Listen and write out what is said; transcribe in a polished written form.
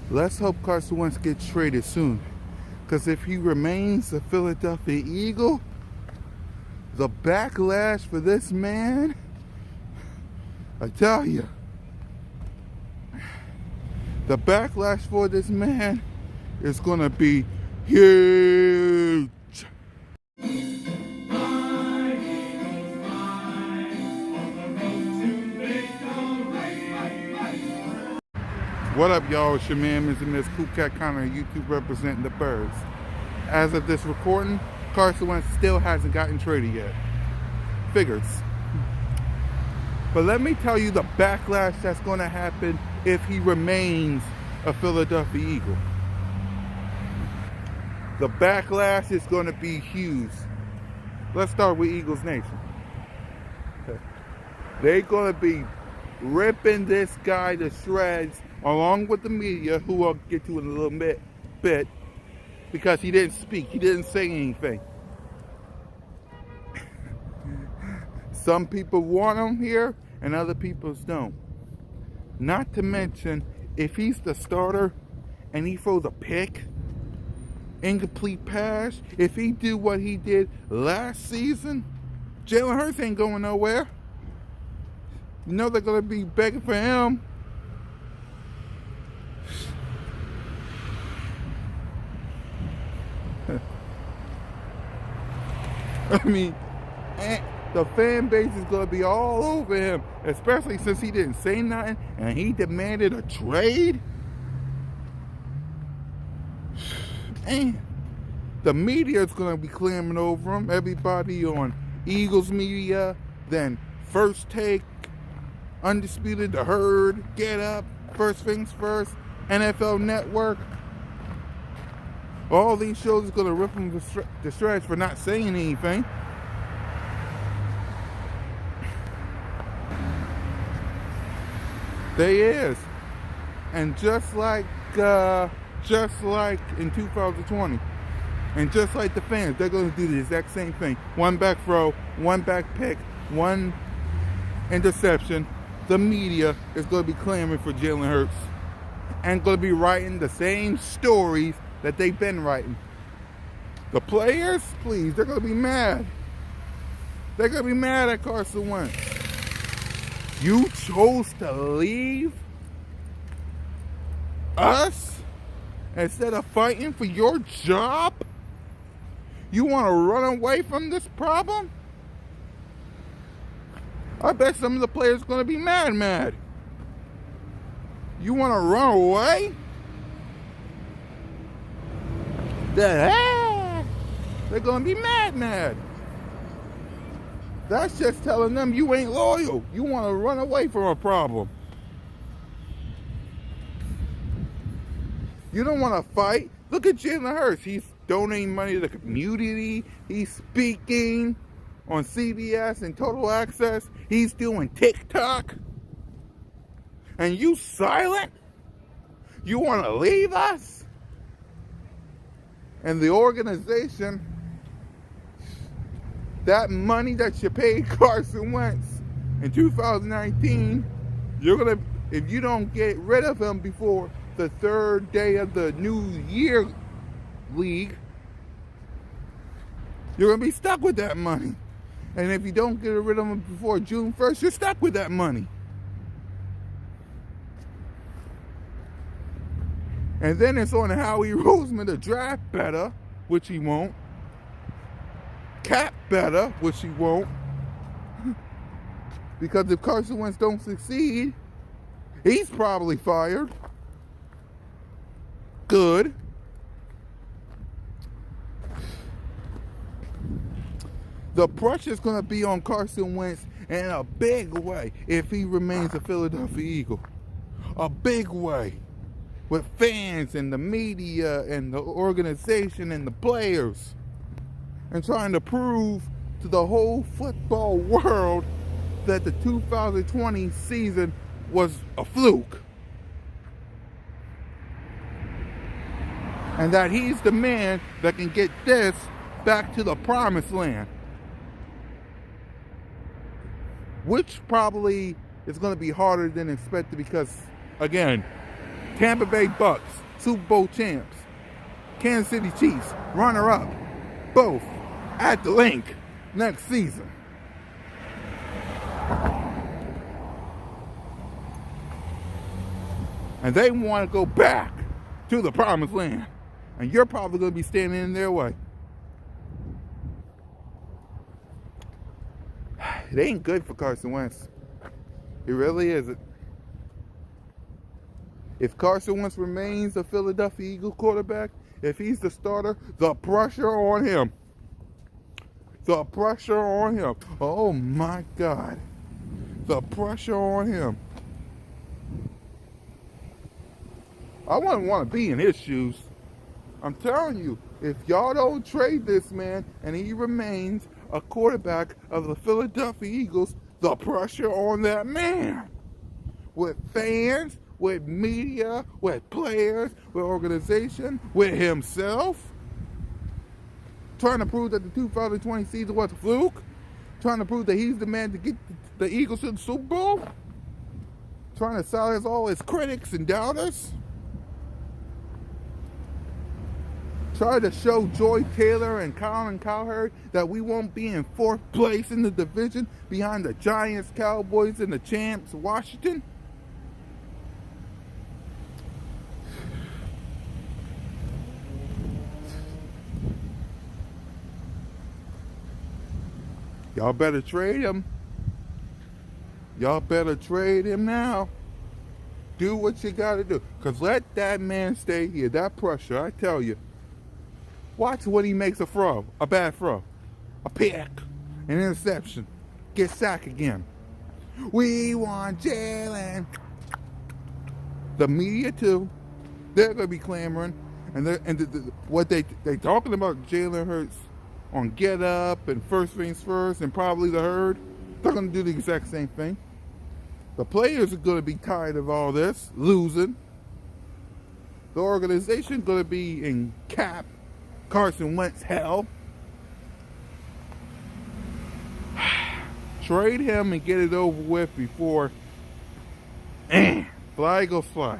Let's hope Carson Wentz gets traded soon. Because if he remains a Philadelphia Eagle, the backlash for this man, I tell you, the backlash for this man is going to be huge. What up, y'all? It's your man, Mr. Miss Cool Cat Connor, YouTube representing the Birds. As of this recording, Carson Wentz still hasn't gotten traded yet. Figures. But let me tell you the backlash that's going to happen if he remains a Philadelphia Eagle. The backlash is going to be huge. Let's start with Eagles Nation. They're going to be ripping this guy to shreds along with the media, who I'll get to in a little bit, because he didn't speak, he didn't say anything. Some people want him here and other people don't. Not to mention, if he's the starter and he throws a pick, incomplete pass, if he do what he did last season, Jalen Hurts ain't going nowhere. You know they're going to be begging for him. I mean, the fan base is going to be all over him, especially since he didn't say nothing and he demanded a trade. Man, the media is going to be clamoring over him. Everybody on Eagles media, then First Take, Undisputed, The Herd, Get Up, First Things First, NFL Network. All these shows are going to rip him to shreds for not saying anything. They is. And just like in 2020, and just like the fans, they're going to do the exact same thing. One back throw, one back pick, one interception. The media is going to be clamoring for Jalen Hurts and going to be writing the same stories that they've been writing. The players, please, they're going to be mad. They're going to be mad at Carson Wentz. You chose to leave us instead of fighting for your job? You want to run away from this problem? I bet some of the players are going to be mad. You want to run away? They're going to be mad. That's just telling them you ain't loyal. You want to run away from a problem. You don't want to fight. Look at Jalen Hurts. He's donating money to the community. He's speaking on CBS and Total Access. He's doing TikTok. And you silent? You want to leave us? And the organization, that money that you paid Carson Wentz in 2019, you're gonna, if you don't get rid of him before the third day of the new year league, you're gonna be stuck with that money. And if you don't get rid of him before June 1st, you're stuck with that money. And then it's on Howie Roseman to draft better, which he won't. Cap better, which he won't. Because if Carson Wentz don't succeed, he's probably fired. Good. The pressure's going to be on Carson Wentz in a big way if he remains a Philadelphia Eagle. A big way. With fans and the media and the organization and the players. And trying to prove to the whole football world that the 2020 season was a fluke. And that he's the man that can get this back to the promised land. Which probably is going to be harder than expected because, again, Tampa Bay Bucks, Super Bowl champs, Kansas City Chiefs, runner-up, both at the link next season. And they want to go back to the promised land. And you're probably going to be standing in their way. It ain't good for Carson Wentz. It really isn't. If Carson Wentz remains a Philadelphia Eagles quarterback, if he's the starter, the pressure on him. The pressure on him. Oh my God. The pressure on him. I wouldn't want to be in his shoes. I'm telling you, if y'all don't trade this man and he remains a quarterback of the Philadelphia Eagles, the pressure on that man. With fans, with media, with players, with organization, with himself. Trying to prove that the 2020 season was a fluke. Trying to prove that he's the man to get the Eagles to the Super Bowl. Trying to silence all his critics and doubters. Try to show Joy Taylor and Colin Cowherd that we won't be in 4th place in the division behind the Giants, Cowboys, and the champs, Washington. Y'all better trade him. Y'all better trade him now. Do what you gotta do. Because let that man stay here. That pressure, I tell you. Watch when he makes a throw, a bad throw, a pick, an interception, get sacked again. We want Jalen. The media too, they're gonna be clamoring, what they talking about Jalen Hurts on Get Up and First Things First and probably The Herd. They're gonna do the exact same thing. The players are gonna be tired of all this losing. The organization gonna be in Carson Wentz hell. Trade him and get it over with before fly go fly.